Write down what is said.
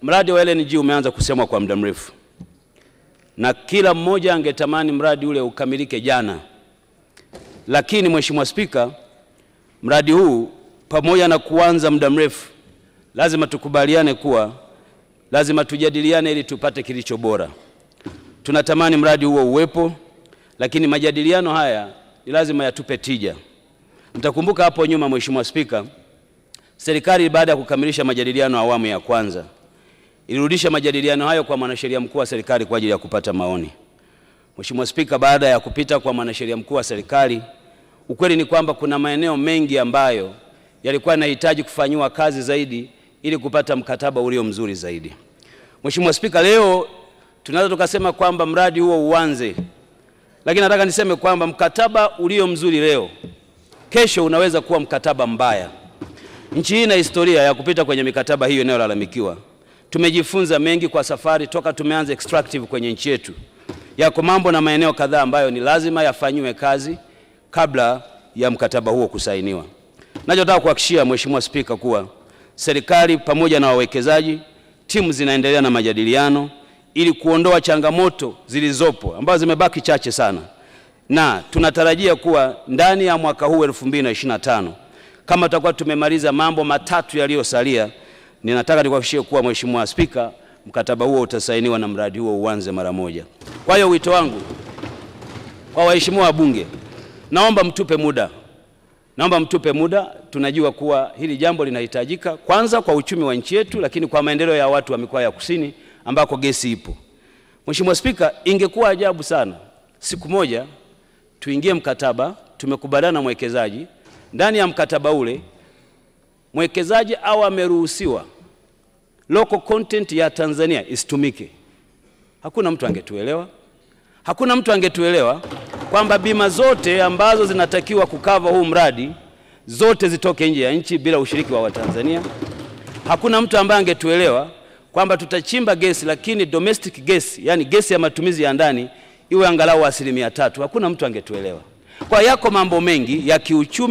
mradi wa LNG umeanza kusemwa kwa muda mrefu, na kila mmoja angetamani mradi ule ukamilike jana. Lakini Mheshimiwa Spika, mradi huu pamoja na kuanza muda mrefu, lazima tukubaliane kuwa lazima tujadiliane ili tupate kilicho bora. Tunatamani mradi huo uwepo, lakini majadiliano haya ni lazima yatupe tija. Mtakumbuka hapo nyuma, Mheshimiwa Spika, serikali baada ya kukamilisha majadiliano awamu ya kwanza ilirudisha majadiliano hayo kwa mwanasheria mkuu wa serikali kwa ajili ya kupata maoni. Mheshimiwa Spika, baada ya kupita kwa mwanasheria mkuu wa serikali, ukweli ni kwamba kuna maeneo mengi ambayo yalikuwa yanahitaji kufanywa kazi zaidi ili kupata mkataba ulio mzuri zaidi. Mheshimiwa Spika, leo tunaweza tukasema kwamba mradi huo uanze, lakini nataka niseme kwamba mkataba ulio mzuri leo, kesho unaweza kuwa mkataba mbaya. Nchi hii ina historia ya kupita kwenye mikataba hiyo inayolalamikiwa. Tumejifunza mengi kwa safari toka tumeanza extractive kwenye nchi yetu. Yako mambo na maeneo kadhaa ambayo ni lazima yafanywe kazi kabla ya mkataba huo kusainiwa. Nachotaka kuhakikishia Mheshimiwa Spika kuwa serikali pamoja na wawekezaji, timu zinaendelea na majadiliano ili kuondoa changamoto zilizopo ambazo zimebaki chache sana, na tunatarajia kuwa ndani ya mwaka huu 2025 kama tutakuwa tumemaliza mambo matatu yaliyosalia, ninataka nikuhakikishie kuwa Mheshimiwa Spika, mkataba huo utasainiwa na mradi huo uanze mara moja. Kwa hiyo wito wangu kwa waheshimiwa wabunge, naomba mtupe muda. Naomba mtupe muda. Tunajua kuwa hili jambo linahitajika kwanza kwa uchumi wa nchi yetu, lakini kwa maendeleo ya watu wa mikoa ya kusini ambako gesi ipo. Mheshimiwa Spika, ingekuwa ajabu sana siku moja tuingie mkataba, tumekubaliana na mwekezaji, ndani ya mkataba ule mwekezaji au ameruhusiwa local content ya Tanzania isitumike. Hakuna mtu angetuelewa. Hakuna mtu angetuelewa kwamba bima zote ambazo zinatakiwa kukava huu mradi zote zitoke nje ya nchi bila ushiriki wa Watanzania. Hakuna mtu ambaye angetuelewa kwamba tutachimba gesi lakini domestic gas, yani gesi ya matumizi ya ndani, iwe angalau 3%. Hakuna mtu angetuelewa. Kwa yako mambo mengi ya kiuchumi